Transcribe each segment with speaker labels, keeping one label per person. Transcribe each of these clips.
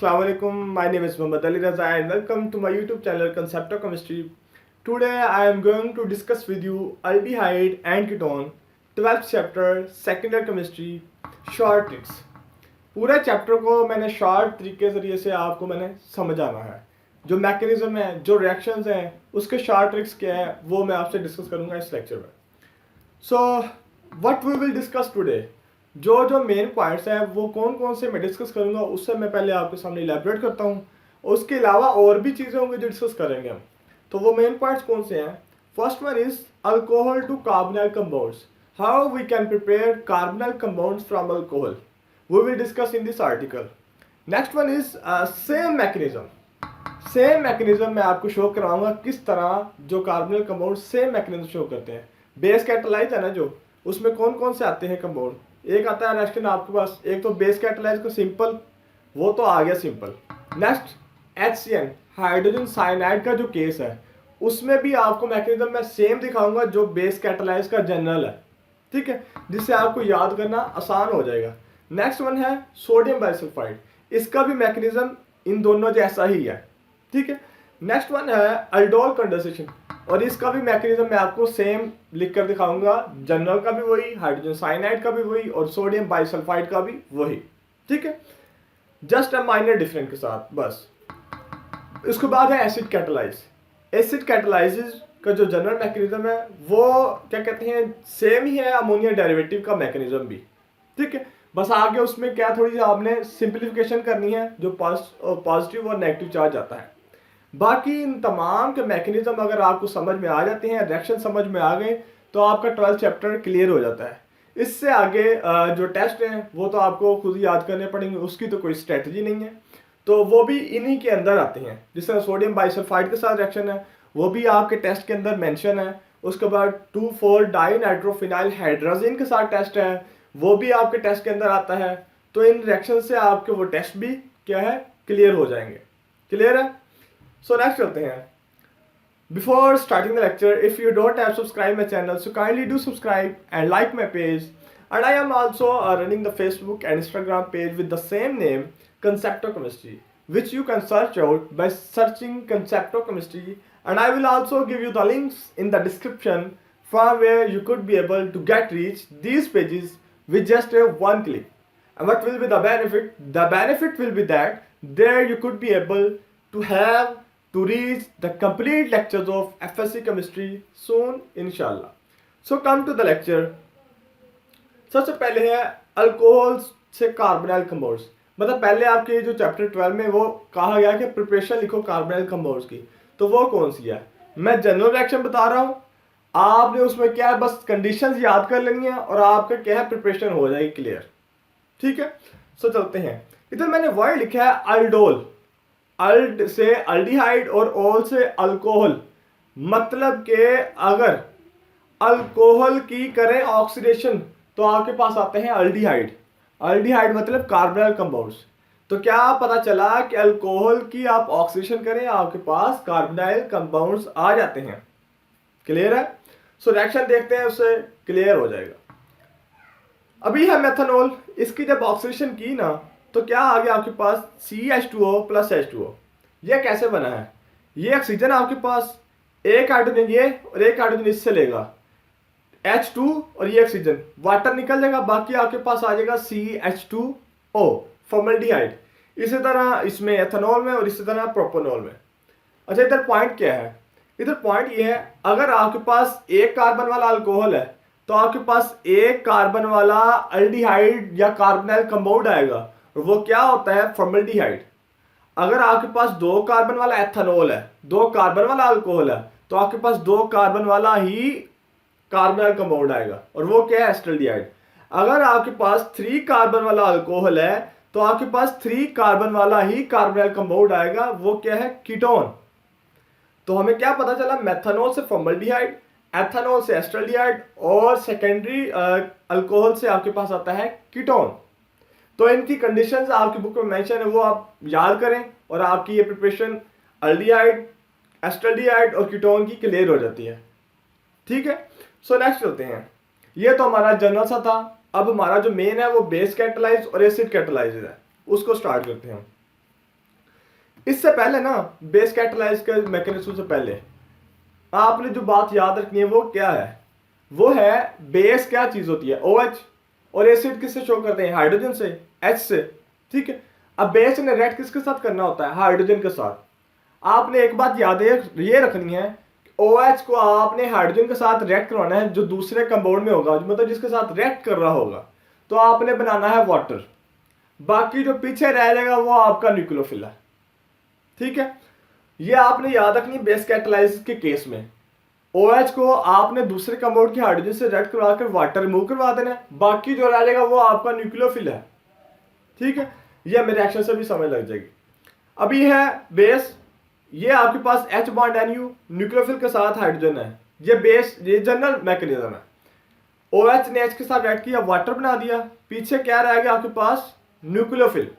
Speaker 1: Assalamu alaikum. My name is Muhammad Ali Raza and welcome to my YouTube channel Concept of Chemistry. Today I am going to discuss with you aldehyde and ketone 12th chapter second year chemistry short tricks. पूरा chapter को मैंने short तरीके जरिए से आपको मैंने समझाना है। जो मैकेनिज्म है, जो रिएक्शंस हैं, उसके शॉर्ट ट्रिक्स क्या है वो मैं आपसे डिस्कस करूंगा इस लेक्चर में। So what we will discuss today, जो जो मेन पॉइंट्स हैं वो कौन कौन से मैं डिस्कस करूंगा उससे मैं पहले आपके सामने इलैबोरेट करता हूँ। उसके अलावा और भी चीज़ें होंगी जो डिस्कस करेंगे हम। तो वो मेन पॉइंट्स कौन से हैं? First one is alcohol to carbonyl compounds, how we can prepare carbonyl compounds from alcohol, we will discuss in this article. Next one is same mechanism मैं आपको शो कराऊंगा किस तरह जो carbonyl compound same mechanism show करते हैं। Base catalyse है ना, जो उसमें कौन कौन से आते हैं कंपाउंड, एक आता है रिएक्शन आपके पास, एक तो बेस कैटालाइज को सिंपल, वो तो आ गया simple. Next HCN hydrogen cyanide का जो केस है उसमें भी आपको मैकेनिज्म मैं सेम दिखाऊंगा जो बेस कैटालाइज का जनरल है, ठीक है, जिससे आपको याद करना आसान हो जाएगा। नेक्स्ट वन है सोडियम बाइसल्फाइड, इसका भी मैकेनिज्म इन दोनों जैसा ही है, ठीक है। नेक्स्ट वन है अल्डोल कंडेंसेशन, और इसका भी मैकेनिज्म मैं आपको सेम लिख कर दिखाऊंगा, जनरल का भी वही, हाइड्रोजन साइनाइड का भी वही और सोडियम बाइसल्फाइड का भी वही, ठीक है, जस्ट अ माइनर डिफरेंस के साथ बस। इसके बाद है एसिड कैटालाइज। एसिड कैटालाइसिस का जो जनरल मैकेनिज्म है वो क्या कहते हैं, सेम ही है अमोनिया डेरिवेटिव का मैकेनिज्म भी, ठीक है। बस आगे उसमें क्या थोड़ी सी आपने सिंप्लीफिकेशन करनी है, जो पॉजिटिव और नेगेटिव चार्ज आता है। बाकी इन तमाम के मैकेनिज्म अगर आपको समझ में आ जाते हैं, रिएक्शन समझ में आ गए, तो आपका 12th चैप्टर क्लियर हो जाता है। इससे आगे जो टेस्ट हैं वो तो आपको खुद ही याद करने पड़ेंगे, उसकी तो कोई स्ट्रेटजी नहीं है, तो वो भी इन्हीं के अंदर आते हैं। जिस तरह सोडियम बाइसल्फाइड के साथ रिएक्शन है वो भी आपके टेस्ट के अंदर मेंशन है। उसके बाद 2,4 डाइनाइट्रोफिनाइल हाइड्रोजन के साथ टेस्ट है, वो भी आपके टेस्ट के अंदर आता है। तो इन रिएक्शन से आपके वो टेस्ट भी क्या है, क्लियर हो जाएंगे। क्लियर है? सो नेक्स्ट चलते हैं। Before starting the lecture, if you don't have subscribed my channel, so kindly do subscribe and like my page. And I am also running the Facebook and Instagram page with the same name, Concept of Chemistry, which you can search out by searching Concept of Chemistry. And I will also give you the links in the description from where you could be able to get reach these pages with just a one click. And what will be the benefit? The benefit will be that there you could be able to have to reach the complete lectures of FSC chemistry soon inshallah. So come to the lecture. सबसे पहले है alcohol से carbonyl compounds. मतलब पहले आपके जो chapter 12 में वो कहा गया कि प्रिपरेशन लिखो कार्बोनाइल कंपाउंड्स की, तो वो कौन सी है? मैं जनरल रिएक्शन बता रहा हूँ, आपने उसमें क्या है बस कंडीशंस याद कर लेनी है और आपका क्या है प्रिपरेशन हो जाएगी क्लियर, ठीक है। सो चलते हैं। इधर मैंने वर्ड लिखा है अल्डोल, अल्ड से अल्डिहाइड और ओल से अल्कोहल। मतलब के अगर अल्कोहल की करें ऑक्सीडेशन तो आपके पास आते हैं अल्डिहाइड। अल्डिहाइड मतलब कार्बोनाइल कंपाउंड्स। तो क्या पता चला कि अल्कोहल की आप ऑक्सीडेशन करें आपके पास कार्बोनाइल कंपाउंड्स आ जाते हैं। क्लियर है? सो रिएक्शन देखते हैं, उससे क्लियर हो जाएगा। अभी है मेथनॉल, इसकी जब ऑक्सीडेशन की ना तो क्या आ गया आपके पास CH2O प्लस H2O। ये कैसे बना है? ये ऑक्सीजन आपके पास एक हाइड्रोजन ये और एक हाइड्रोजन इससे लेगा H2 और ये ऑक्सीजन, वाटर निकल जाएगा, बाकी आपके पास आ जाएगा CH2O फॉर्मल्डिहाइड। इसी तरह इसमें एथेनॉल में और इसी तरह प्रोपेनॉल में। अच्छा, इधर पॉइंट क्या है? इधर पॉइंट ये है, अगर आपके पास एक कार्बन वाला अल्कोहल है तो आपके पास एक कार्बन वाला अल्डिहाइड या कार्बोनाइल कंपाउंड आएगा, वो क्या होता है फॉर्मल्डिहाइड। अगर आपके पास दो कार्बन वाला एथेनॉल है, दो कार्बन वाला अल्कोहल है, तो आपके पास दो कार्बन वाला ही कार्बोनाइल कंपाउंड आएगा और वो क्या है एस्टल्डिहाइड। अगर आपके पास 3 कार्बन वाला अल्कोहल है तो आपके पास 3 कार्बन वाला ही कार्बोनाइल कंपाउंड आएगा, वो क्या है कीटोन। तो हमें क्या पता चला, मेथनॉल से फॉर्मल्डिहाइड, एथेनॉल से एस्टल्डिहाइड और सेकेंडरी अल्कोहल से आपके पास आता है कीटोन। तो इनकी कंडीशंस आपकी बुक में मेंशन है, वो आप याद करें और आपकी ये प्रिपरेशन अल्डिहाइड, एस्टल्डिहाइड और कीटोन की क्लियर हो जाती है, ठीक है। सो नेक्स्ट चलते हैं। ये तो हमारा जनरल सा था। अब हमारा जो मेन है वो बेस कैटालाइज और एसिड कैटालाइज है, उसको स्टार्ट करते हैं। इससे पहले ना बेस कैटलाइज के मैकेनिज्म से पहले आपने जो बात याद रखनी है वो क्या है, वो है बेस क्या चीज होती है, OH, और एसिड किससे शो करते हैं, हाइड्रोजन से, H से। ठीक है, अब बेस ने रिएक्ट किसके साथ करना होता है, हाइड्रोजन के साथ। आपने एक बात याद ये रखनी है, OH को आपने हाइड्रोजन के साथ रिएक्ट करवाना है जो दूसरे कंपाउंड में होगा, मतलब जिसके साथ रिएक्ट कर रहा होगा, तो आपने बनाना है वाटर। बाकी जो पीछे रह जाएगा वो आपका न्यूक्लियोफिल है। ठीक है, ये आपने याद रखनी बेस कैटलाइसिस के केस में OH को आपने दूसरे कंपाउंड की हाइड्रोजन से रिएक्ट करवा कर वाटर रिमूव करवा देना है, बाकी जो रह जाएगा वो आपका न्यूक्लियोफिल है। ठीक है, ये हमें रिएक्शन से भी समझ लग जाएगी। अभी है बेस, ये आपके पास H बॉन्ड NU न्यूक्लियोफिल के साथ हाइड्रोजन है, ये बेस, ये जनरल मैकेनिज्म है। OH ने H के साथ रिएक्ट किया, वाटर बना दिया, पीछे क्या रह गया आपके पास, न्यूक्लियोफिल।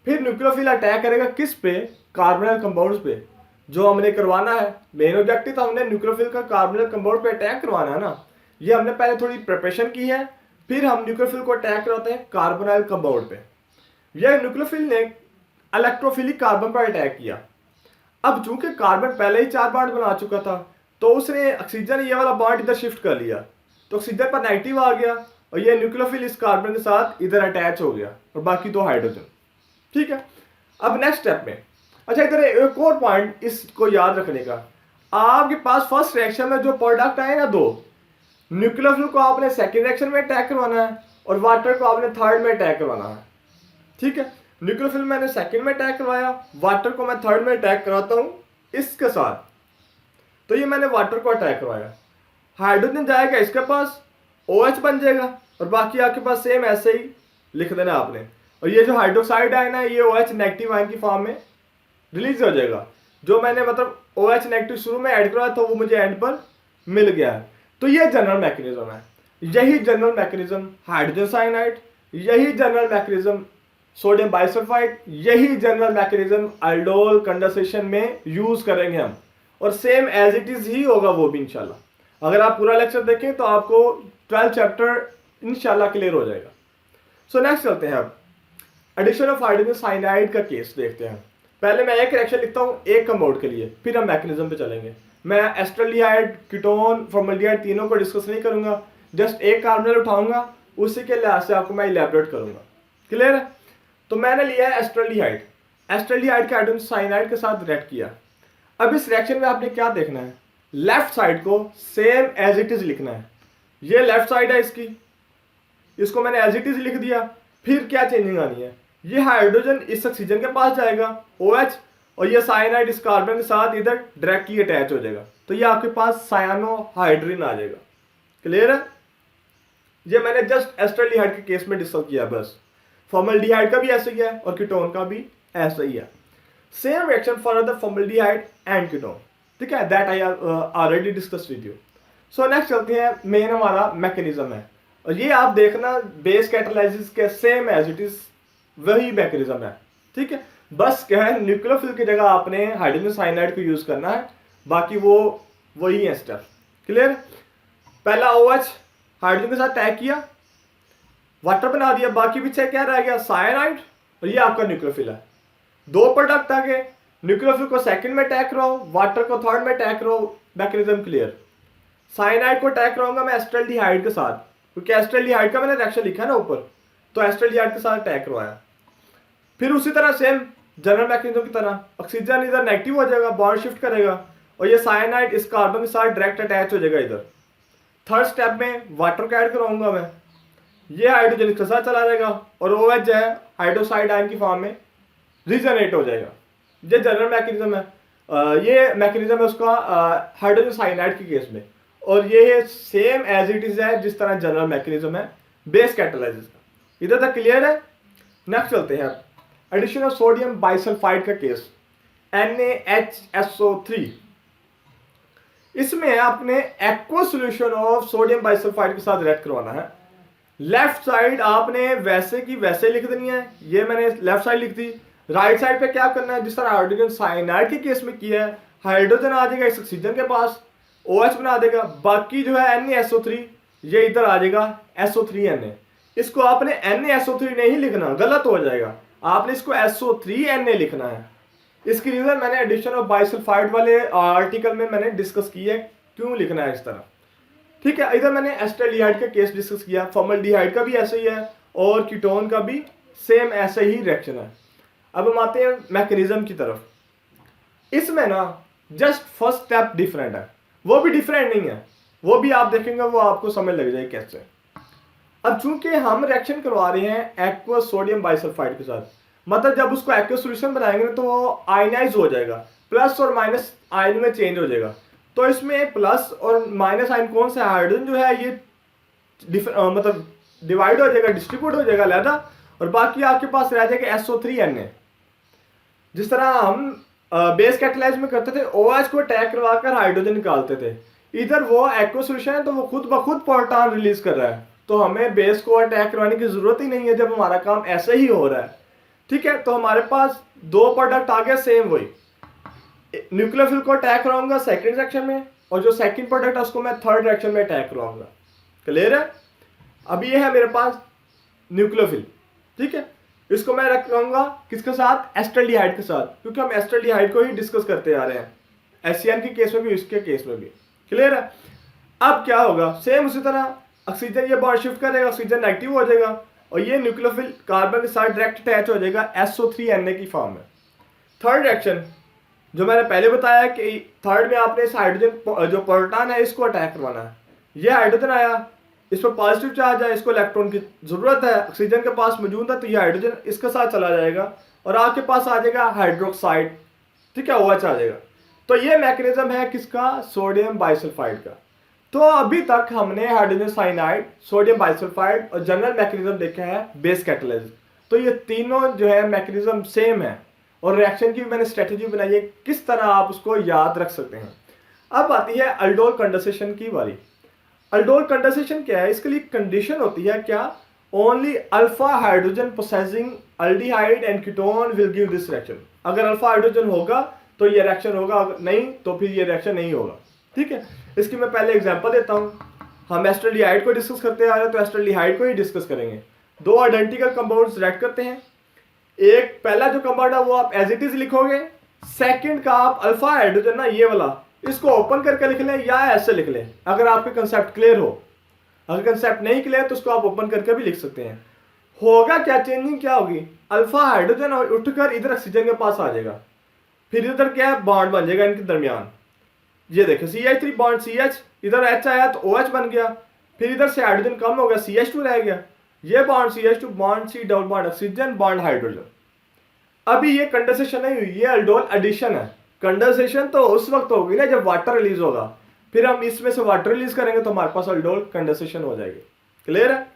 Speaker 1: फिर न्यूक्लियोफिल अटैक करेगा किस पे, कार्बोनिल कंपाउंड्स पे, जो हमने करवाना है। मेन ऑब्जेक्टिव तो हमने न्यूक्लियोफिल का कार्बोनिल कंपाउंड पे अटैक करवाना है ना, ये हमने पहले थोड़ी प्रिपरेशन की है, फिर हम न्यूक्लियोफिल को अटैक करवाते हैं कार्बोनिल कंपाउंड पे। यह न्यूक्लियोफिल ने इलेक्ट्रोफिलिक कार्बन पर अटैक किया। अब चूंकि कार्बन पहले ही 4 बॉन्ड बना चुका था, तो उसने ऑक्सीजन ये वाला बॉन्ड इधर शिफ्ट कर लिया, तो ऑक्सीजन पर नेगेटिव आ गया और ये न्यूक्लियोफिल इस कार्बन के साथ इधर अटैच हो गया और बाकी 2 हाइड्रोजन। ठीक है, अब नेक्स्ट स्टेप में, अच्छा इधर एक और पॉइंट इसको याद रखने का, आपके पास फर्स्ट रिएक्शन में जो प्रोडक्ट आए ना 2, न्यूक्लियोफिल को आपने सेकंड रिएक्शन में अटैक करवाना है और वाटर को आपने थर्ड में अटैक करवाना है। ठीक है, न्यूक्लियोफिल मैंने सेकंड में अटैक करवाया, वाटर को मैं थर्ड में अटैक करवाता हूं इसके साथ, तो ये मैंने वाटर को अटैक करवाया, हाइड्रोजन जाएगा इसके पास, OH बन जाएगा और बाकी आपके पास सेम ऐसे ही लिख देना आपने। और ये जो हाइड्रोक्साइड आयन है ये OH नेगेटिव आयन की फॉर्म में रिलीज हो जाएगा, जो मैंने मतलब OH नेगेटिव शुरू में ऐड करवाया तो वो मुझे एंड पर मिल गया है। तो ये जनरल मैकेनिज्म है, यही जनरल मैकेनिज्म हाइड्रोजन साइनाइड, यही जनरल मैकेनिज्म सोडियम बाइसल्फाइड, यही जनरल मैकेनिज्म अल्डोल कंडेंसेशन में यूज करेंगे हम, और सेम एज इट इज ही होगा वो भी इंशाल्लाह। अगर आप पूरा लेक्चर देखें तो आपको 12 चैप्टर इंशाल्लाह क्लियर हो जाएगा। सो नेक्स्ट चलते हैं, अब एडिशन ऑफ हाइड्रोजन साइनाइड का केस देखते हैं। पहले मैं एक रिएक्शन लिखता हूँ एक कंपाउंड के लिए, फिर हम मैकेनिज्म पे चलेंगे। मैं एस्टल्डिहाइड, कीटोन, फॉर्मल्डिहाइड तीनों को डिस्कस नहीं करूंगा, जस्ट एक कार्बोनिल उठाऊंगा, उसी के लिहाज से आपको मैं इलेबोरेट करूंगा। क्लियर है? तो मैंने लिया है एस्टल्डिहाइड, एस्टल्डिहाइड के हाइड्रोजन साइनाइड के साथ रिएक्ट किया। अब इस रिएक्शन में आपने क्या देखना है, लेफ्ट साइड को सेम एज इट इज लिखना है। ये लेफ्ट साइड है इसकी, इसको मैंने एज इट इज लिख दिया। फिर क्या चेंजिंग आनी है, ये हाइड्रोजन इस ऑक्सीजन के पास जाएगा OH, और ये साइनाइड इस कार्बन के साथ इधर डायरेक्टली अटैच हो जाएगा, तो ये आपके पास सायानोहाइड्रिन आ जाएगा। क्लियर है? ये मैंने जस्ट एस्टल्डिहाइड के केस में डिस्कस किया बस। फॉर्मल्डिहाइड का भी ऐसा ही है और कीटोन का भी ऐसा ही है। Same reaction for the formaldehyde and ketone. ठीक है, that I already discuss with you. So next चलते हैं, मेन हमारा मैकेनिज्म है, और ये आप देखना बेस कैटालाइसिस के सेम एज इट इज वही मैकेनिज्म है। ठीक है, बस क्या है, न्यूक्लियोफिल की जगह आपने हाइड्रोजन साइनाइड को यूज करना है, बाकी वो वही है स्टेप। क्लियर? पहला OH हाइड्रोजन के साथ अटैक किया, वाटर बना दिया, बाकी पीछे क्या रह गया, साइनाइड, और ये आपका न्यूक्लियोफिल है। 2 प्रोडक्ट आ गए, न्यूक्लियोफिल को सेकंड में अटैक कराओ, वाटर को थर्ड में अटैक कराओ, मैकेनिज्म क्लियर। साइनाइड को अटैक कराऊंगा मैं एस्टल्डिहाइड के साथ, क्योंकि एस्टल्डिहाइड का मैंने रिएक्शन लिखा है ना ऊपर, तो एस्टल्डिहाइड के साथ अटैक करवाया। फिर उसी तरह सेम जनरल मैकेनिज्म की तरह ऑक्सीजन इधर नेगेटिव हो जाएगा, बॉन्ड शिफ्ट करेगा, और ये साइनाइड इस कार्बन के साथ डायरेक्ट अटैच हो जाएगा इधर। थर्ड स्टेप में वाटर को ऐड कराऊंगा मैं, ये हाइड्रोजन इसके साथ चला जाएगा, और OH जो है हाइड्रोक्साइड आयन की फॉर्म में रिजनेट हो जाएगा। ये जनरल मैकेनिज्म है, ये मैकेनिज्म है उसका हाइड्रोजन साइनाइड के केस में, और ये सेम एज इट इज है जिस तरह जनरल मैकेनिज्म है बेस कैटालाइसिस का। इधर तक क्लियर है? नेक्स्ट चलते हैं, एडिशन ऑफ सोडियम बाइसल्फाइड का केस, NaHSO3। इसमें आपने aqua solution of sodium bisulphide के साथ रिएक्ट करवाना है। लेफ्ट साइड आपने वैसे की वैसे लिख देनी है, ये मैंने लेफ्ट साइड लिख दी। राइट साइड पे क्या करना है, जिस तरह हाइड्रोजन साइनाइड के केस में किया है, हाइड्रोजन आ जाएगा इस ऑक्सीजन के पास, OH बना देगा, बाकी जो है NaSO3 ये इधर आ जाएगा SO3Na। इसको आपने NaSO3 नहीं लिखना, गलत हो जाएगा, आपने इसको SO3Na लिखना है। इसकी रीजन मैंने एडिशन ऑफ बाइसल्फाइड वाले आर्टिकल में मैंने डिस्कस की है, क्यों लिखना है इस तरह। ठीक है, इधर मैंने एस्टल्डिहाइड का केस डिस्कस किया, फॉर्मल्डिहाइड का भी ऐसा ही है और कीटोन का भी सेम ऐसा ही रिएक्शन है। अब हम आते हैं मैकेनिज्म की तरफ। इसमें ना जस्ट फर्स्ट स्टेप डिफरेंट है, वो भी डिफरेंट नहीं है, वो भी आप देखेंगे वो आपको समझ लग जाएगी कैसे। अब चूंकि हम रिएक्शन करवा रहे हैं एक्वस सोडियम बाइसल्फाइड के साथ, मतलब जब उसको एक्वस सॉल्यूशन बनाएंगे तो वो आयनाइज हो जाएगा, प्लस और माइनस आयन में चेंज हो जाएगा। तो इसमें प्लस और माइनस आयन कौन सा, हाइड्रोजन जो है ये मतलब डिवाइड हो जाएगा, डिस्ट्रीब्यूट हो जाएगा अलग, और बाकी आपके पास रह जाएगा SO3Na। जिस तरह हम बेस कैटलाइज में करते थे, OH को अटैक करवाकर हाइड्रोजन निकालते थे, इधर वो एक्वस सॉल्यूशन है तो वो खुद ब खुद प्रोटॉन रिलीज कर रहा है, तो हमें बेस को अटैक करवाने की जरूरत ही नहीं है जब हमारा काम ऐसे ही हो रहा है। ठीक है, तो हमारे पास दो प्रोडक्ट आ गया सेम वही, न्यूक्लियोफिल को अटैक कराऊंगा सेकंड रिएक्शन में, और जो सेकंड प्रोडक्ट है उसको मैं थर्ड रिएक्शन में अटैक करवाऊंगा। क्लियर है? अब ये है मेरे पास न्यूक्लियोफिल। ठीक है, इसको मैं रखूंगा किसके साथ, एस्टल्डिहाइड के साथ, क्योंकि हम एस्टल्डिहाइड को ही डिस्कस करते आ रहे हैं, एससीएन के केस में भी इसके केस में भी। क्लियर है? अब क्या होगा, सेम उसी तरह ऑक्सीजन ये बॉन्ड शिफ्ट करेगा, ऑक्सीजन नेगेटिव हो जाएगा और ये न्यूक्लियोफिल कार्बन के साथ डायरेक्ट अटैच हो जाएगा SO3Na की फॉर्म में। थर्ड रिएक्शन जो मैंने पहले बताया कि थर्ड में आपने इस हाइड्रोजन जो प्रोटॉन है इसको अटैक करवाना है। ये हाइड्रोजन आया, इस पर पॉजिटिव चार्ज है, इसको इलेक्ट्रॉन की जरूरत है, ऑक्सीजन के पास मौजूद है, तो ये हाइड्रोजन इसके साथ चला जाएगा और आपके पास आ जाएगा हाइड्रोक्साइड। ठीक है, OH आ जाएगा। तो ये मैकेनिज्म है किसका, सोडियम बाइसल्फाइड का। तो अभी तक हमने हाइड्रोजन साइनाइड, सोडियम बाइसल्फाइड और जनरल मैकेनिज्म देखा है बेस कैटालिसिस। तो ये तीनों जो है मैकेनिज्म सेम है और रिएक्शन की मैंने स्ट्रेटेजी बनाई है किस तरह आप उसको याद रख सकते हैं। अब आती है अल्डोल कंडेंसेशन की बारी। अल्डोल कंडेंसेशन क्या है, इसके लिए कंडीशन होती है क्या, only alpha hydrogen possessing aldehyde and ketone will give this reaction. अगर अल्फा हाइड्रोजन होगा तो ये रिएक्शन होगा, अगर नहीं तो फिर ये रिएक्शन नहीं होगा। ठीक है, इसकी मैं पहले एग्जांपल देता हूं। हम एस्टल्डिहाइड को डिस्कस करते आ रहे हैं तो एस्टल्डिहाइड को ही डिस्कस करेंगे। दो आइडेंटिकल कंपाउंड्स रेड करते हैं, एक पहला जो कंपाउंड है वो आप एज इट इज लिखोगे, सेकंड का आप अल्फा हाइड्रोजन ना ये वाला इसको ओपन करके लिख लें या ऐसे लिख लें, अगर आपके कंसेप्ट क्लियर हो। अगर कंसेप्ट नहीं क्लियर तो उसको आप ओपन करके भी लिख सकते हैं। होगा क्या, चेंजिंग क्या होगी, अल्फा हाइड्रोजन उठकर इधर ऑक्सीजन के पास आ जाएगा, फिर इधर क्या है बॉन्ड बन जाएगा इनके दरमियान। ये देखो CH3 बॉन्ड CH, इधर H आया तो OH बन गया, फिर इधर से हाइड्रोजन कम हो गया CH2 रह गया, ये bond CH2 bond C double bond oxygen bond hydrogen. अभी ये कंडेंसेशन नहीं हुई, ये अल्डोल एडिशन है। कंडेंसेशन तो उस वक्त होगी ना जब वाटर रिलीज होगा, फिर हम इसमें से वाटर रिलीज करेंगे तो हमारे पास अल्डोल कंडेंसेशन हो जाएगी। क्लियर है?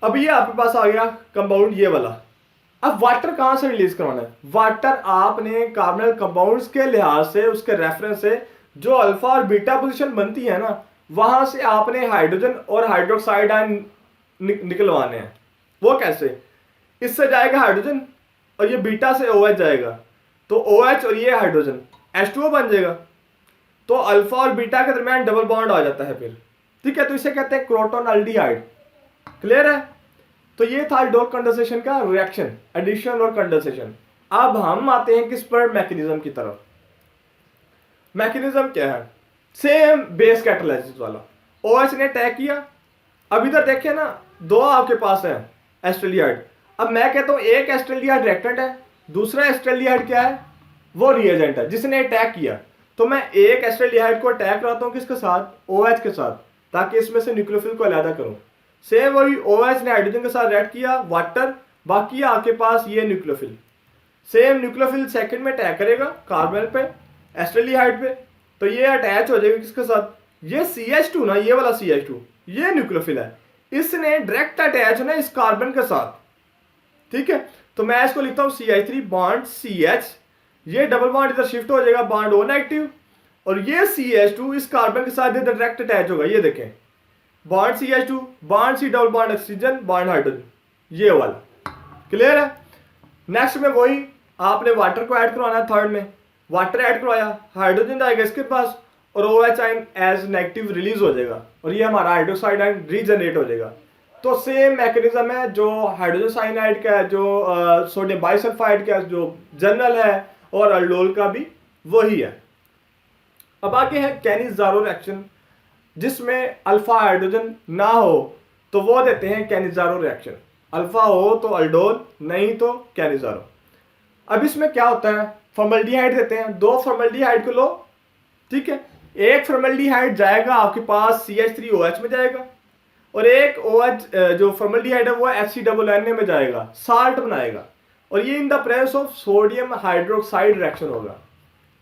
Speaker 1: अब ये आपके पास आ गया कंपाउंड ये वाला। अब वाटर कहां से रिलीज करवाना है, वाटर आपने कार्बोनिल कंपाउंड्स के लिहाज से उसके रेफरेंस से जो अल्फा और बीटा पोजीशन बनती है ना, वहां से आपने हाइड्रोजन और हाइड्रोक्साइड आयन निकलवाने हैं। वो कैसे, इससे जाएगा हाइड्रोजन और ये बीटा से OH जाएगा, तो OH और ये हाइड्रोजन H2O बन जाएगा, तो अल्फा और बीटा के दरमियान डबल बॉन्ड आ जाता है फिर। ठीक है, तो इसे कहते हैं क्रोटोन अल्डिहाइड। क्लियर है? तो ये था अल्डोल कंडेंसेशन का रिएक्शन, एडिशन और कंडेंसेशन। अब हम आते हैं किस पर, मैकेनिज्म की तरफ। मैकेनिज्म क्या है, सेम बेस कैटालिसिस वाला। OH ने अटैक किया, अब इधर देखिए ना दो आपके पास है एस्टल्डिहाइड। अब मैं कहता हूं एक एस्टल्डिहाइड रिएक्टेंट है, दूसरा एस्टल्डिहाइड क्या है, वो रिएजेंट है जिसने अटैक किया। तो मैं एक एस्टल्डिहाइड को अटैक कराता हूं किसके साथ, OH के साथ, ताकि इसमें से न्यूक्लियोफिल को अलग करूं। सेम वही OH ने हाइड्रोजन के साथ रिएक्ट किया, वाटर, बाकी आपके पास ये न्यूक्लियोफिल। सेम न्यूक्लियोफिल सेकंड में अटैक करेगा कार्बन पे, एस्टल्डिहाइड पे, तो ये अटैच हो जाएगा किसके साथ, ये CH2 ना, ये वाला CH2 ये न्यूक्लियोफिल है, इसने डायरेक्ट अटैच होना इस कार्बन के साथ। ठीक है, तो मैं इसको लिखता हूं CH3 बॉन्ड CH, ये डबल बॉन्ड इधर शिफ्ट हो जाएगा बॉन्ड O नेगेटिव, और ये CH2 इस कार्बन के साथ इधर डायरेक्ट अटैच होगा। ये देखें bond CH2 bond C double bond oxygen bond hydrogen, ये वाला। क्लियर है? नेक्स्ट में वही आपने वाटर को ऐड करवाना है, थर्ड में वाटर ऐड करवाया, हाइड्रोजन जाएगा इसके पास और OH ion as negative release हो जाएगा और ये हमारा हाइड्रोक्साइड आयन रीजनरेट हो जाएगा। तो सेम मैकेनिज्म है जो हाइड्रोजन साइनाइड का है, जो सोडियम बाइसल्फाइड का जो जनरल है, और अल्डोल का भी वही है। अब आगे है कैनिज़ारो रिएक्शन, जिसमें अल्फा हाइड्रोजन ना हो तो वो देते हैं कैनिज़ारो रिएक्शन, अल्फा हो तो अल्डोल, नहीं तो कैनिज़ारो। अब इसमें क्या होता है, फॉर्मल्डिहाइड देते हैं, 2 फॉर्मल्डिहाइड को लो, ठीक है, एक फॉर्मल्डिहाइड जाएगा आपके पास CH3OH में जाएगा, और एक OH जो फॉर्मल्डिहाइड है वो HCNN में जाएगा, साल्ट बनाएगा, और ये in the presence of sodium hydroxide reaction होगा।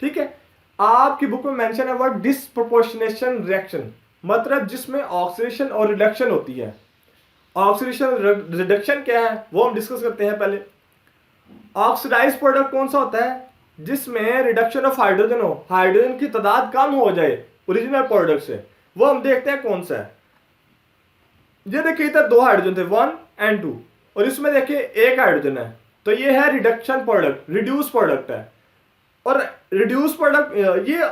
Speaker 1: ठीक है, आपकी बुक में मेंशन है वर्ड डिसप्रोपोर्शनेशन रिएक्शन, मतलब जिसमें ऑक्सीडेशन और रिडक्शन होती है। ऑक्सीडेशन रिडक्शन क्या है वो हम डिस्कस करते हैं पहले। ऑक्सीडाइज प्रोडक्ट कौन सा होता है, जिसमें रिडक्शन ऑफ हाइड्रोजन हो, हाइड्रोजन की तादाद कम हो जाए ओरिजिनल प्रोडक्ट से, वो हम देखते हैं कौन सा है। ये देखिए इधर 2 हाइड्रोजन थे 1 और 2, और इसमें देखिए 1 हाइड्रोजन है, तो ये है रिडक्शन प्रोडक्ट, रिड्यूस प्रोडक्ट है। और रिड्यूस प्रोडक्ट ये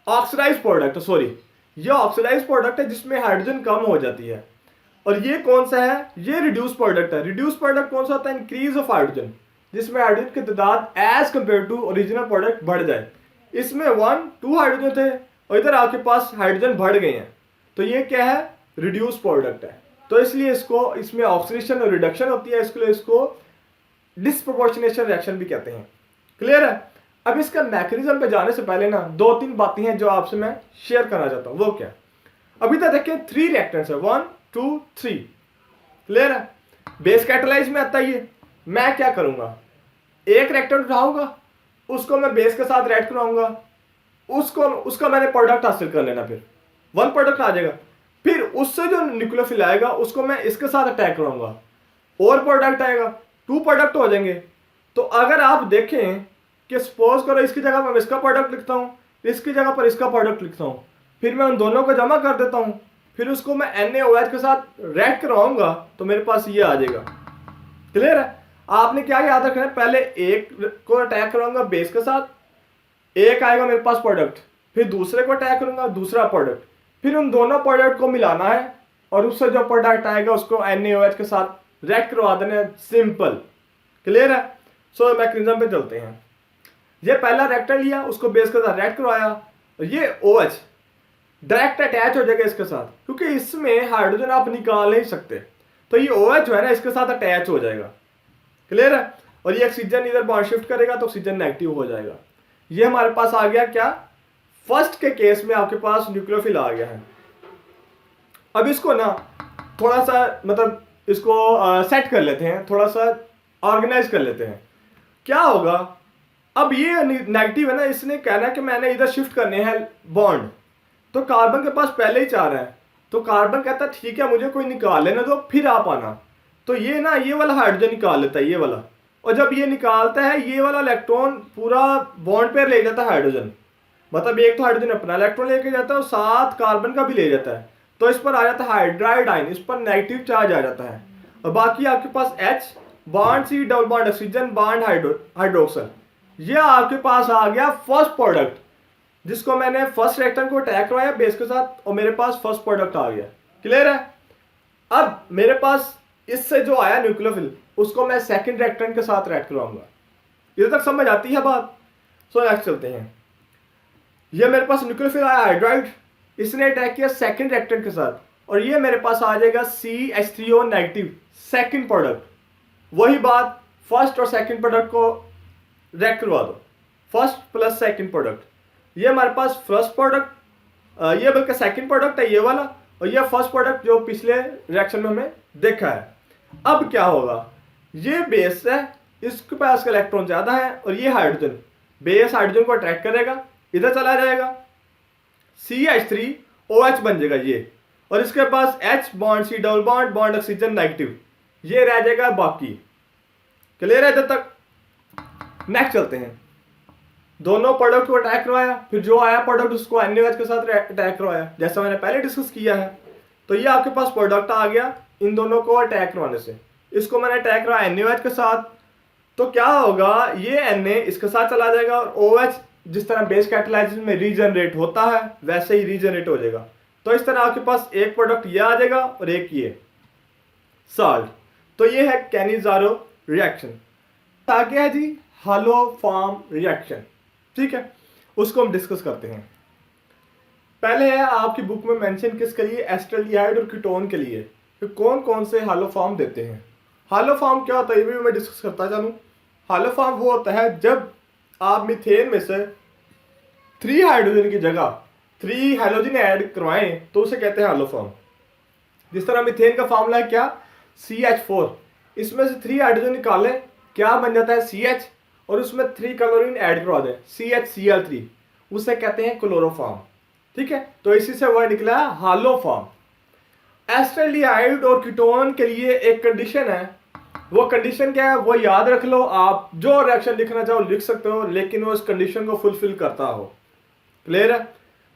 Speaker 1: ऑक्सीडाइज प्रोडक्ट, सॉरी ये ऑक्सीडाइज प्रोडक्ट है जिसमें हाइड्रोजन कम हो जाती है। और ये कौन सा है, ये रिड्यूस प्रोडक्ट है। रिड्यूस प्रोडक्ट कौन सा होता है, इंक्रीज ऑफ हाइड्रोजन, जिसमें हाइड्रोजन की तादाद as compare to original product बढ़ जाए। इसमें 1-2 हाइड्रोजन थे और इधर आपके पास हाइड्रोजन बढ़ गए हैं, तो ये क्या है, रिड्यूस प्रोडक्ट है। तो इसलिए इसको, इसमें ऑक्सीडेशन और रिडक्शन होती है, इसके लिए इसको डिसप्रोपोर्शनेशन रिएक्शन भी कहते हैं। क्लियर है। अब इसका मैकेनिज्म पे जाने से पहले ना 2-3 बातें हैं जो आपसे मैं शेयर करना चाहता हूं। वो क्या, अभी तक देखिए 3 रिएक्टेंट्स है, 1 2 3। क्लियर है। बेस कैटालाइज में आता है ये। मैं क्या करूंगा, एक रिएक्टेंट उठाऊंगा, उसको मैं बेस के साथ रिएक्ट कराऊंगा, उसका मैंने प्रोडक्ट हासिल कर लेना, फिर 1 प्रोडक्ट आ जाएगा। फिर उससे जो न्यूक्लियोफिल आएगा उसको मैं इसके साथ अटैक कराऊंगा, और प्रोडक्ट आएगा, 2 प्रोडक्ट हो जाएंगे। तो अगर आप देखें कि सपोज करो इसकी जगह पर मैं इसका प्रोडक्ट लिखता हूं, इसकी जगह पर इसका प्रोडक्ट लिखता हूं, फिर मैं उन दोनों को जमा कर देता हूं, फिर उसको मैं NaOH के साथ रिएक्ट करवाऊंगा, तो मेरे पास ये आ जाएगा। क्लियर है। आपने क्या याद रखना है, पहले एक को अटैक कराऊंगा बेस के साथ, एक आएगा मेरे पास प्रोडक्ट, फिर दूसरे को अटैक करूंगा, दूसरा प्रोडक्ट, फिर उन दोनों प्रोडक्ट को मिलाना है, और उससे जो प्रोडक्ट आएगा उसको NaOH के साथ रिएक्ट करवा देना है। सिंपल। क्लियर है। सो मैकेनिज्म पे चलते हैं। ये पहला रिएक्टर लिया, उसको बेस के साथ रिएक्ट करवाया, ये OH डायरेक्ट अटैच हो जाएगा इसके साथ, क्योंकि इसमें हाइड्रोजन आप निकाल नहीं सकते, तो ये OH जो है ना इसके साथ अटैच हो जाएगा। क्लियर है। और ये ऑक्सीजन इधर बॉन्ड शिफ्ट करेगा तो ऑक्सीजन नेगेटिव हो जाएगा। ये हमारे पास आ गया क्या, फर्स्ट के केस में आपके पास न्यूक्लियोफिल आ गया है। अब इसको ना थोड़ा सा मतलब इसको सेट कर लेते हैं, थोड़ा सा ऑर्गेनाइज कर लेते हैं। क्या होगा, अब ये नेगेटिव है ना, इसने कहना है कि मैंने इधर शिफ्ट करने हैं बॉन्ड, तो कार्बन के पास पहले ही 4 है, तो कार्बन कहता है ठीक है मुझे कोई निकाल लेना दो, फिर आप आना। तो ये ना ये वाला हाइड्रोजन निकाल लेता है, ये वाला, और जब ये निकालता है ये वाला इलेक्ट्रॉन पूरा बॉन्ड पे ले जाता है हाइड्रोजन, मतलब एक तो हाइड्रोजन अपना इलेक्ट्रॉन लेके जाता है और साथ कार्बन का भी ले जाता है, तो इस पर आ जाता है हाइड्राइड आयन, इस पर नेगेटिव चार्ज आ जाता है। और बाकी आपके पास H bond C double bond oxygen bond hydroxyl, ये आपके पास आ गया फर्स्ट प्रोडक्ट, जिसको मैंने फर्स्ट रिएक्टेंट को अटैक करवाया बेस के साथ, और मेरे पास फर्स्ट प्रोडक्ट आ गया। क्लियर है। अब मेरे पास इससे जो आया न्यूक्लियोफिल, उसको मैं सेकंड रिएक्टेंट के साथ रिएक्ट करवाऊंगा। इधर तक समझ आती है बात। सो नेक्स्ट चलते हैं। ये मेरे पास न्यूक्लियोफिल आया हाइड्राइड, इसने अटैक किया सेकंड रिएक्टेंट के साथ, और ये मेरे पास आ जाएगा CH3O नेगेटिव सेकंड प्रोडक्ट। वही बात, फर्स्ट और सेकंड प्रोडक्ट को रिएक्ट करवा दो, फर्स्ट प्लस सेकंड प्रोडक्ट। ये हमारे पास फर्स्ट प्रोडक्ट, ये बल्कि सेकंड प्रोडक्ट है ये वाला, और ये फर्स्ट प्रोडक्ट जो पिछले रिएक्शन में हमने देखा है। अब क्या होगा, ये बेस है, इसके पास का इलेक्ट्रॉन ज्यादा है, और ये हाइड्रोजन, बेस हाइड्रोजन को अट्रैक्ट करेगा, इधर चला जाएगा, CH3OH बन जाएगा ये, और इसके पास H bond C double bond bond oxygen negative, ये रह जाएगा बाकी। क्लियर है इधर तक। नेक्स्ट चलते हैं। दोनों प्रोडक्ट को अटैक करवाया, फिर जो आया प्रोडक्ट उसको NaOH के साथ अटैक करवाया, जैसा मैंने पहले डिस्कस किया है। तो ये आपके पास प्रोडक्ट आ गया इन दोनों को अटैक करवाने से। इसको मैंने अटैक करवाया NaOH के साथ, तो क्या होगा, ये Na इसके साथ चला जाएगा, और OH जिस तरह बेस कैटालाइसिस में रीजनरेट होता है वैसे ही रीजनरेट हो जाएगा। तो इस तरह आपके पास एक प्रोडक्ट ये आ जाएगा और एक ये साल्ट। तो ये है कैनिज़ारो रिएक्शन। आगे है जी हालो फॉर्म रिएक्शन, ठीक है, उसको हम डिस्कस करते हैं। पहले है आपकी बुक में मेंशन किसके लिए, एस्टल्डिहाइड और कीटोन के लिए, तो कौन कौन से हालो फॉर्म देते हैं। हालो फॉर्म क्या होता है ये भी मैं डिस्कस करता चलूँ। हालो फॉर्म वो होता है जब आप मीथेन में से 3 हाइड्रोजन की जगह 3 हैलोजन ऐड करवाएं तो उसे कहते हैं हालो फॉर्म। जिस तरह मीथेन का फॉर्मूला है क्या, CH4, इसमें से 3 हाइड्रोजन निकालें, क्या बन जाता है CH, और उसमें 3 क्लोरीन ऐड करवा दें CHCl3, उसे कहते हैं क्लोरोफॉर्म, ठीक है। तो इसी से वर्ड निकला है हालो फॉर्म। एस्टल्डिहाइड और कीटोन के लिए एक कंडीशन है, वो कंडीशन क्या है वो याद रख लो, आप जो रिएक्शन लिखना चाहो लिख सकते हो, लेकिन वो उस कंडीशन को फुलफिल करता हो। क्लियर है?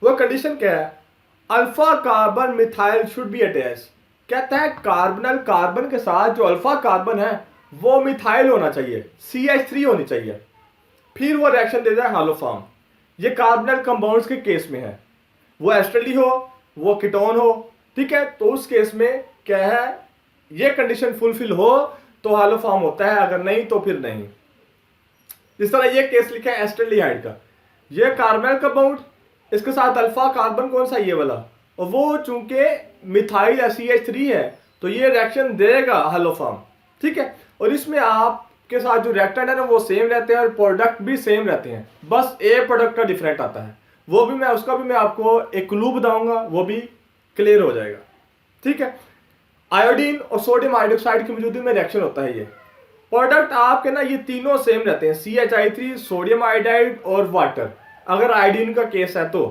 Speaker 1: वो कंडीशन क्या है, alpha carbon methyl should be attach. कहता है कार्बनल कार्बन के साथ जो अल्फा कार्बन है वो मिथाइल होना चाहिए, CH3 होनी चाहिए, फिर वो रिएक्शन दे जाए हालो फॉर्म। ये कार्बनल कंपाउंड्स के केस में है, वो एस्टर्ली हो वो कीटोन हो, ठीक है। तो उस केस में क्या है, ये कंडीशन फुलफिल हो तो हालो फॉर्म होता है, अगर नहीं तो फिर नहीं। इस तरह ये केस लिखा है एस्टल्डिहाइड का, ये कार्बनल कंपाउंड, इसके साथ अल्फा कार्बन कौन सा ये वाला, और वो चूंकि मिथाइल या CH3 है तो ये रिएक्शन देगा हालो फॉर्म, ठीक है। और इसमें आपके साथ जो रिएक्टेंट है ना वो सेम रहते हैं और प्रोडक्ट भी सेम रहते हैं, बस ए प्रोडक्ट का डिफरेंट आता है, वो भी मैं उसका भी मैं आपको एक क्लू बताऊंगा, वो भी क्लियर हो जाएगा, ठीक है। आयोडीन और सोडियम हाइड्रोक्साइड की मौजूदगी में रिएक्शन होता है। ये प्रोडक्ट आपके ना ये तीनों सेम रहते हैं, CHI3, सोडियम आयोडाइड और वाटर। अगर आयोडीन का केस है तो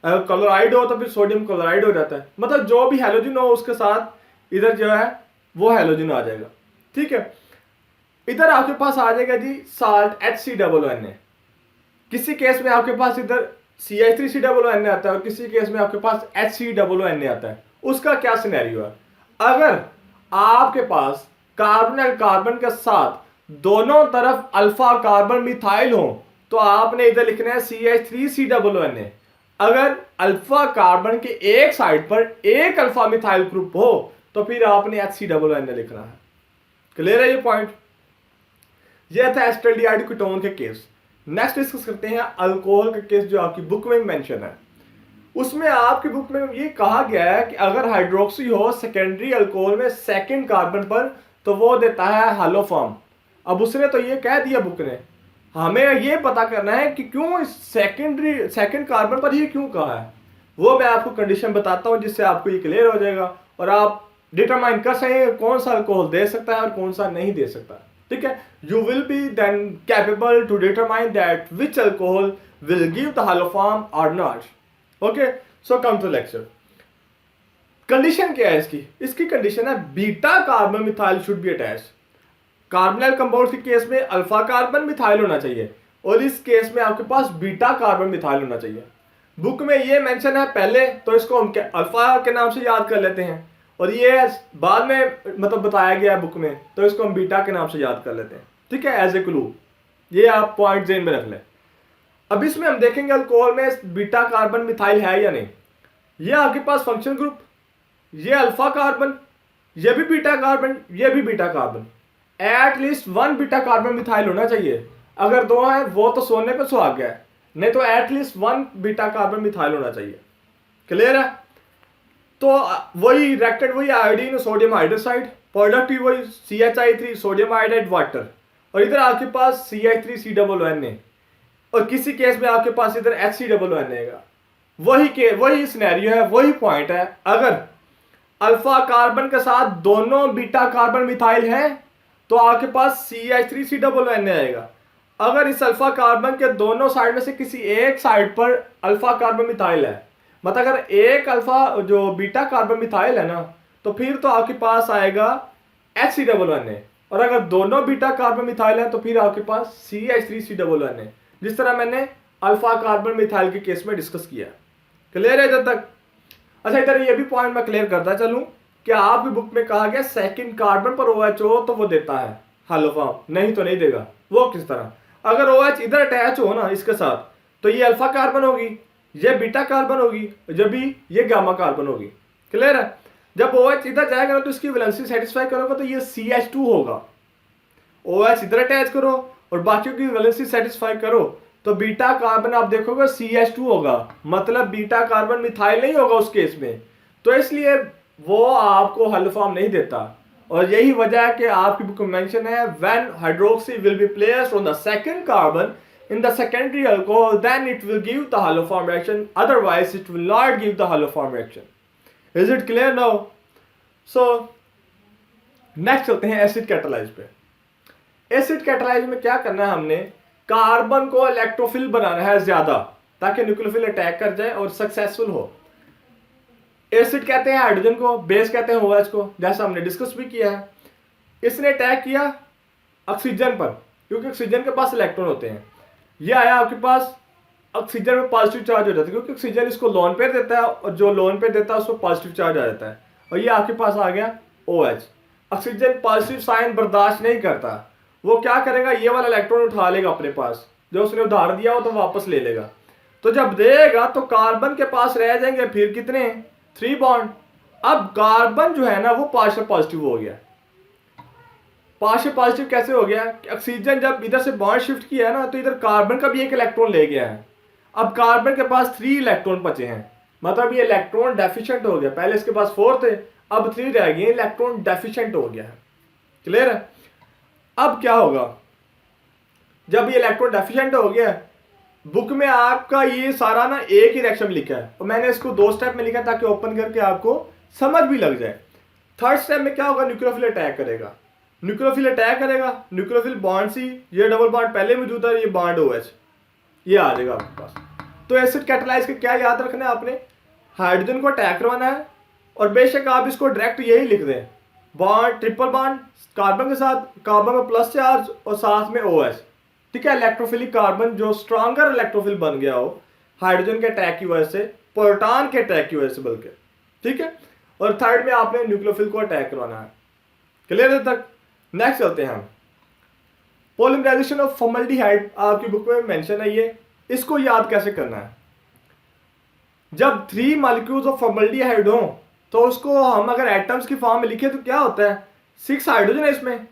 Speaker 1: अगर क्लोराइड हो तो फिर सोडियम क्लोराइड हो जाता है, मतलब जो भी हैलोजन हो उसके साथ इधर जो है वो हैलोजन आ जाएगा, ठीक है। इधर आपके पास आ जाएगा जी साल्ट HCOONA, किसी केस में आपके पास इधर CH3COONA आता है और किसी केस में आपके पास HCOONA आता है। उसका क्या सिनेरियो है, अगर आपके पास कार्बन कार्बन के साथ दोनों तरफ अल्फा कार्बन मिथाइल हो तो आपने इधर लिखना है CH3COONA। अगर अल्फा कार्बन के एक साइड पर एक अल्फा मिथाइल ग्रुप हो तो फिर आपने HCOONA लिखना है। क्लियर है ये पॉइंट? ये था एस्टल्डिहाइड कीटोन के केस। नेक्स्ट डिस्कस करते हैं अल्कोहल का केस जो आपकी बुक में मेंशन है। उसमें आपकी बुक में ये कहा गया है कि अगर हाइड्रोक्सी हो सेकेंडरी अल्कोहल में सेकंड कार्बन पर तो वो देता है हालो फॉर्म। अब उसने तो ये कह दिया बुक ने, हमें ये पता करना है कि क्यों सेकंड कार्बन पर ये क्यों कहा है। वो मैं आपको कंडीशन बताता हूं जिससे आपको ये क्लियर हो जाएगा और आप डिटरमाइन कर सकेंगे कौन सा अल्कोहल दे सकता है और कौन सा नहीं दे सकता, ठीक है। You will be then capable to determine that which alcohol will give the haloform और not. Okay, so come to lecture. Condition क्या है इसकी कंडीशन है beta carbon methyl should be attach. Carbonyl compound के case में alpha carbon methyl होना चाहिए और इस केस में आपके पास बीटा कार्बन मिथाइल होना चाहिए। बुक में ये मेंशन है पहले, तो इसको हम अल्फा के नाम से याद कर लेते हैं, और ये बाद में मतलब बताया गया है बुक में, तो इसको हम बीटा के नाम से याद कर लेते हैं, ठीक है, एज ए क्लू। ये आप पॉइंट जेन में रख लें। अब इसमें हम देखेंगे अल्कोहल में बीटा कार्बन मिथाइल है या नहीं। ये आपके पास फंक्शन ग्रुप, ये अल्फा कार्बन, ये भी बीटा कार्बन, ये भी beta carbon, at least 1 beta carbon methyl होना चाहिए। अगर 2 है वो तो सोने पे सुहागा है, नहीं तो एटलीस्ट 1 बीटा कार्बन मिथाइल होना चाहिए। क्लियर है? तो वही रिएक्टेंट वही आयोडीन सोडियम हाइड्रोक्साइड, प्रोडक्ट भी वही CHI3 सोडियम आयोडाइड वाटर, और इधर आपके पास CH3COONA, और किसी केस में आपके पास इधर HCOONA का। वही सिनेरियो है, वही पॉइंट है। अगर अल्फा कार्बन के साथ दोनों बीटा कार्बन मिथाइल हैं तो आपके पास CH3COONA आएगा। अगर इस अल्फा कार्बन के दोनों साइड में से किसी एक साइड पर अल्फा कार्बन मिथाइल है, मतलब अगर एक अल्फा जो बीटा कार्बन मिथाइल है ना, तो फिर तो आपके पास आएगा HCOONA, और अगर दोनों बीटा कार्बन मिथाइल है तो फिर आपके पास CH3COONA, जिस तरह मैंने अल्फा कार्बन मिथाइल के केस में डिस्कस किया। क्लियर है इधर तक? अच्छा, इधर ये भी पॉइंट मैं क्लियर करता चलूं कि आपकी बुक में कहा गया सेकंड कार्बन पर OH हो तो वो देता है हालो फॉर्म, नहीं तो नहीं देगा। वो किस तरह, अगर OH इधर अटैच हो ना इसके साथ तो ये अल्फा कार्बन होगी, ये बीटा कार्बन होगी, जब भी ये गामा कार्बन होगी। क्लियर है? जब OH इधर जाएगा ना तो इसकी वैलेंसी सेटिस्फाई करोगे तो ये CH2 होगा। OH इधर अटैच करो और बाकियों की वैलेंसी सेटिस्फाई करो तो बीटा कार्बन आप देखोगे CH2 होगा, मतलब बीटा कार्बन मिथाइल नहीं होगा उस केस में, तो इसलिए वो आपको हल फॉर्म नहीं देता। और यही वजह है कि आपकी बुक में मेंशन है when hydroxy will be placed on the second carbon in the secondary alcohol then it will give the hollow form reaction, otherwise it will not give the hollow form reaction. Is it clear now? So next चलते हैं acid catalyse पे। Acid catalyse में क्या करना है, हमने carbon को electrophile बनाना है ज्यादा ताकि न्यूक्लियोफिल अटैक कर जाए और सक्सेसफुल हो। एसिड कहते हैं हाइड्रोजन को, बेस कहते हैं OH को, जैसा हमने डिस्कस भी किया है। इसने अटैक किया ऑक्सीजन पर क्योंकि ऑक्सीजन के पास इलेक्ट्रॉन होते हैं। ये आया आपके पास, ऑक्सीजन में पॉजिटिव चार्ज हो जाता है क्योंकि ऑक्सीजन इसको लोन पेयर देता है और जो लोन पेयर देता है उसको पॉजिटिव चार्ज आ जाता है, और ये आपके पास आ गया OH। ऑक्सीजन पॉजिटिव साइन बर्दाश्त नहीं करता, वो क्या करेगा, ये वाला इलेक्ट्रॉन उठा लेगा अपने पास, जो उसने उधार दिया हो तो वापस ले लेगा। तो जब देगा तो कार्बन के पास रह जाएंगे फिर कितने, 3 बॉन्ड। अब कार्बन जो है ना वो पार्शियल पॉजिटिव हो गया। पार्शियल पॉजिटिव कैसे हो गया, ऑक्सीजन जब इधर से बॉन्ड शिफ्ट किया है ना तो इधर कार्बन का भी एक इलेक्ट्रॉन ले गया है। अब कार्बन के पास 3 इलेक्ट्रॉन बचे हैं, मतलब ये इलेक्ट्रॉन डेफिशिएंट हो गया। पहले इसके पास 4 थे, अब 3 रह गए, इलेक्ट्रॉन डेफिशिएंट हो गया है। क्लियर है? अब क्या होगा, जब ये इलेक्ट्रॉन डेफिशिएंट हो गया, बुक में आपका ये सारा ना एक ही रिएक्शन लिखा है और मैंने इसको 2 स्टेप में लिखा ताकि ओपन करके आपको समझ भी लग जाए। थर्ड स्टेप में क्या होगा, न्यूक्लियोफिल अटैक करेगा। न्यूक्लियोफिल अटैक करेगा, न्यूक्लियोफिल बॉन्ड सी, ये डबल बॉन्ड पहले मौजूद है, ये बॉन्ड OH, ये आ जाएगा आपके पास। तो एसिड कैटालाइज का क्या याद रखना है आपने, हाइड्रोजन को अटैक करवाना है, और बेशक आप इसको डायरेक्ट यही लिख दें, बॉन्ड ट्रिपल बॉन्ड कार्बन के साथ, कार्बन में प्लस चार्ज और साथ में OH, ठीक है। इलेक्ट्रोफिलिक कार्बन जो स्ट्रॉन्गर इलेक्ट्रोफिल बन गया हो हाइड्रोजन के अटैक की वजह से, प्रोटॉन के अटैक की वजह से बल्कि, ठीक है। और थर्ड में आपने न्यूक्लियोफिल को अटैक करवाना है। क्लियर है तक? नेक्स्ट चलते हैं हम, पॉलीमराइजेशन ऑफ फॉर्मल्डिहाइड आपकी बुक में मेंशन है ये, इसको याद कैसे करना है। जब 3 मॉलिक्यूल्स ऑफ फॉर्मल्डिहाइड हो तो उसको हम अगर एटम्स की फॉर्म में लिखे तो क्या होता है, 6 हाइड्रोजन है इसमें,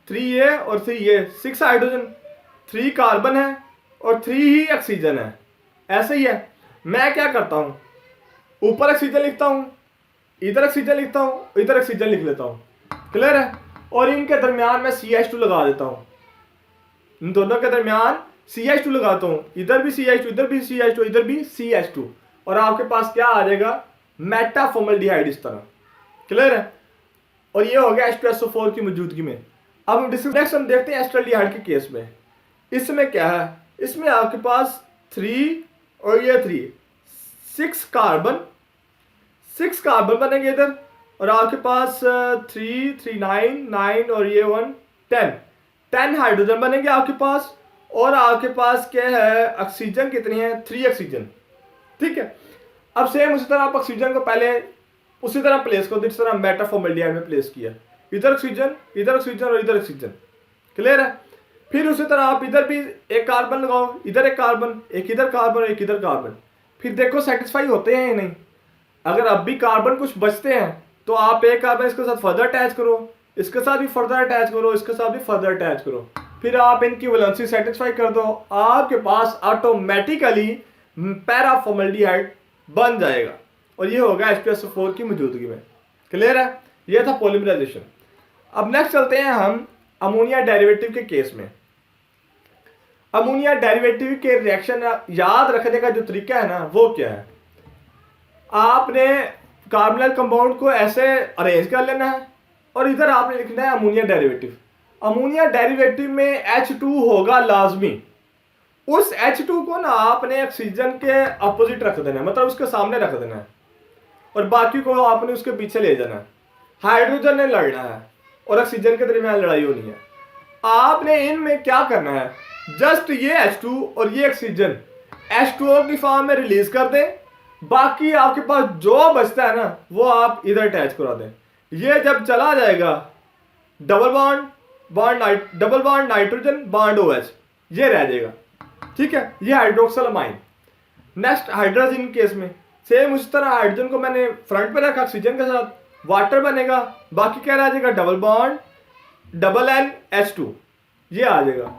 Speaker 1: 3A और 3A, 6 हाइड्रोजन, 3 कार्बन है और 3 ही ऑक्सीजन है। ऐसे ही है। मैं क्या करता हूं, ऊपर ऑक्सीजन लिखता हूं, इधर ऑक्सीजन लिखता हूं, इधर ऑक्सीजन लिख लेता हूं। क्लियर है? और इनके दरमियान मैं CH2 लगा देता हूं, इन दोनों के दरमियान CH2 लगाता हूं, इधर भी CH2, इधर भी CH2, इधर भी CH2, और आपके पास क्या आ जाएगा, मेटा फॉर्मल्डिहाइड इस तरह। क्लियर है? और ये हो गया H2SO4 की मौजूदगी में। अब नेक्स्ट हम देखते हैं एस्टल्डिहाइड के केस में। इसमें क्या है, इसमें आपके पास 3 और ये 3, 6 कार्बन, 6 कार्बन बनेंगे इधर, और आपके पास 3, 3, 9, 9 और ये 1, 10 हाइड्रोजन बनेंगे आपके पास, और आपके पास क्या है, ऑक्सीजन कितनी है, 3 ऑक्सीजन, ठीक है। अब सेम उसी तरह आप ऑक्सीजन को पहले उसी तरह प्लेस करो जिस तरह मेटा फॉर्मल्डिहाइड में प्लेस किया, इधर ऑक्सीजन, इधर ऑक्सीजन और इधर ऑक्सीजन। क्लियर है? फिर उसी तरह आप इधर भी एक कार्बन लगाओ, इधर एक कार्बन, एक इधर कार्बन और एक इधर कार्बन, फिर देखो सेटिस्फाई होते हैं या नहीं। अगर अब भी कार्बन कुछ बचते हैं तो आप एक कार्बन इसके साथ फर्दर अटैच करो, इसके साथ भी फर्दर अटैच करो, इसके साथ भी फर्दर अटैच करो, फिर आप इनकी वैलेंसी सेटिस्फाई कर दो, आपके पास ऑटोमेटिकली पैरा फॉर्मल्डिहाइड बन जाएगा, और ये होगा H2SO4 की मौजूदगी में। क्लियर है? ये था पॉलीमराइजेशन। अब नेक्स्ट चलते हैं हम अमोनिया डेरिवेटिव के केस में। अमोनिया डेरिवेटिव के रिएक्शन याद रखने का जो तरीका है ना वो क्या है, आपने कार्बोनिल कंपाउंड को ऐसे अरेंज कर लेना है और इधर आपने लिखना है अमोनिया डेरिवेटिव। अमोनिया डेरिवेटिव में H2 होगा लाजमी, उस H2 को ना आपने ऑक्सीजन के अपोजिट रख देना है, मतलब उसके सामने रख देना है, और बाकी को आपने उसके पीछे ले जाना है। हाइड्रोजन ने लड़ना है और ऑक्सीजन के दरमियान लड़ाई होनी है। आपने इनमें क्या करना है, जस्ट ये H2 और ये ऑक्सीजन H2O की फॉर्म में रिलीज कर दें, बाकी आपके पास जो बचता है ना वो आप इधर अटैच करा दें। ये जब चला जाएगा double bond nitrogen bond OH, ये रह जाएगा, ठीक है। ये hydroxyl amine. Next hydrogen case में सेम उसी तरह हाइड्रोजन को मैंने फ्रंट पे रखा ऑक्सीजन के साथ, वाटर बनेगा, बाकी क्या रह जाएगा, डबल बॉन्ड डबल NH2, ये आ जाएगा।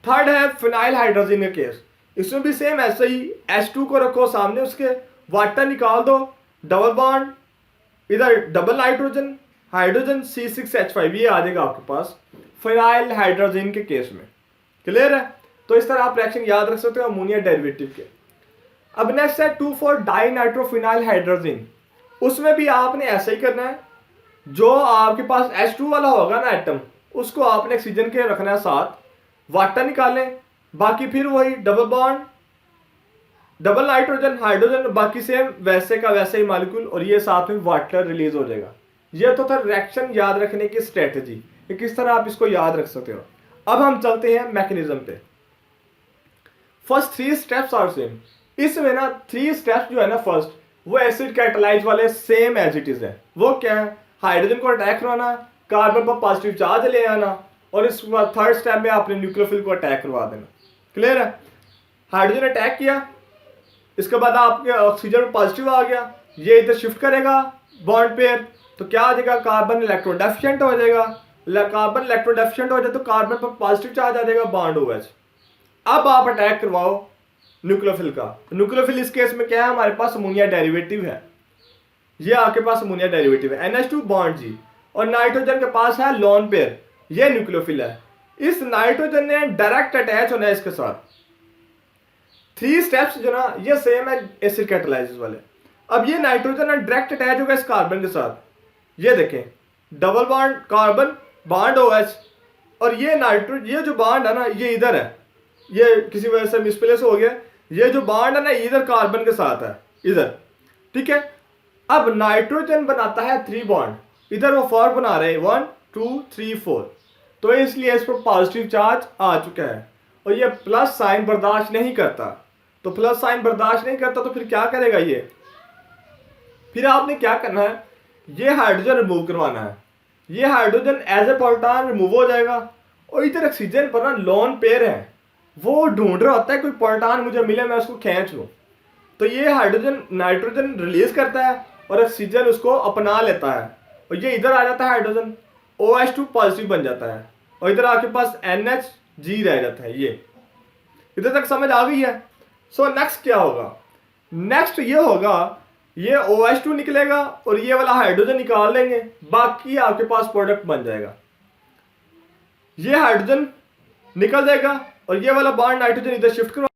Speaker 1: थर्ड है फिनाइल हाइड्रोजन का केस। इसमें भी सेम ऐसे ही H2 को रखो सामने, उसके वाटर निकाल दो, डबल बॉन्ड, इधर डबल नाइट्रोजन, हाइड्रोजन C6H5, ये आ जाएगा आपके पास फिनाइल हाइड्रोजन के केस में। क्लियर है? तो इस तरह आप रिएक्शन याद रख सकते हो अमोनिया डेरिवेटिव के। अब नेक्स्ट है 2,4 डाइनाइट्रोफिनाइल हाइड्रोजन। उसमें भी आपने ऐसा ही करना है, जो आपके पास H2 वाला होगा ना एटम, उसको आपने ऑक्सीजन के रखना है साथ, वाटर निकालें, बाकी फिर वही double bond, double nitrogen, hydrogen, बाकी सेम वैसे का वैसे ही मॉलिक्यूल, और ये साथ में वाटर रिलीज हो जाएगा। ये तो था रिएक्शन याद रखने की स्ट्रेटजी, कि किस तरह आप इसको याद रख सकते हो। अब हम चलते हैं मैकेनिज्म पे। First 3 steps are same. इसमें ना 3 स्टेप्स जो है ना, फर्स्ट वो एसिड कैटालाइज वाले सेम एज इट इज है। वो क्या है? हाइड्रोजन को अटैक करवाना, कार्बन पर पॉजिटिव चार्ज ले आना, और इसके बाद थर्ड स्टेप में आपने न्यूक्लियोफिल को अटैक करवा देना। क्लियर है? हाइड्रोजन अटैक किया, इसके बाद आपके ऑक्सीजन पॉजिटिव आ गया, ये इधर शिफ्ट करेगा बॉन्ड पेयर, तो क्या आ जाएगा? कार्बन इलेक्ट्रॉन डेफिशिएंट हो जाएगा। कार्बन इलेक्ट्रॉन डेफिशिएंट हो जाए तो कार्बन पर पॉजिटिव चार्ज आ जाएगा, बॉन्ड OH। अब आप अटैक करवाओ न्यूक्लियोफिल का। न्यूक्लियोफिल इस केस में क्या है? हमारे पास अमोनिया डेरिवेटिव है, ये आपके पास अमोनिया डेरिवेटिव है, NH2 बॉन्ड जी, और नाइट्रोजन के पास है लोन पेयर, ये न्यूक्लियोफिल है। इस नाइट्रोजन ने डायरेक्ट अटैच होना है इसके साथ। 3 स्टेप्स जो ना ये सेम है एसिड कैटालाइसिस वाले। अब ये नाइट्रोजन डायरेक्ट अटैच होगा इस कार्बन के साथ, ये देखें double bond carbon, bond OH, और ये जो बॉन्ड है ना ये इधर है, ये किसी वजह से मिसप्लेस हो गया, ये जो बॉन्ड है ना इधर कार्बन के साथ है इधर, ठीक है। अब नाइट्रोजन बनाता है 3 बॉन्ड, इधर वो 4 बना रहे हैं, 1 2 3 4, तो इसलिए इस पर पॉजिटिव चार्ज आ चुका है, और ये प्लस साइन बर्दाश्त नहीं करता। तो प्लस साइन बर्दाश्त नहीं करता तो फिर क्या करेगा ये? फिर आपने क्या करना है, ये हाइड्रोजन रिमूव करवाना है। ये hydrogen as a proton remove हो जाएगा, और इधर ऑक्सीजन पर ना लोन पेयर है, वो ढूंढ रहा होता है कोई प्रोटॉन मुझे मिले, मैं उसको खींच लूँ। तो ये हाइड्रोजन नाइट्रोजन रिलीज करता है और ऑक्सीजन उसको अपना लेता है, और ये इधर आ जाता है हाइड्रोजन, OH2 पॉजिटिव बन जाता है, और इधर आपके पास NH रह जाता है। ये इधर तक समझ आ गई है? सो नेक्स्ट क्या होगा? नेक्स्ट ये होगा, ये OH2 निकलेगा और ये वाला हाइड्रोजन निकाल लेंगे, बाकी आपके पास प्रोडक्ट बन जाएगा। ये हाइड्रोजन निकल जाएगा और ये वाला बॉन्ड नाइट्रोजन इधर शिफ्ट करो,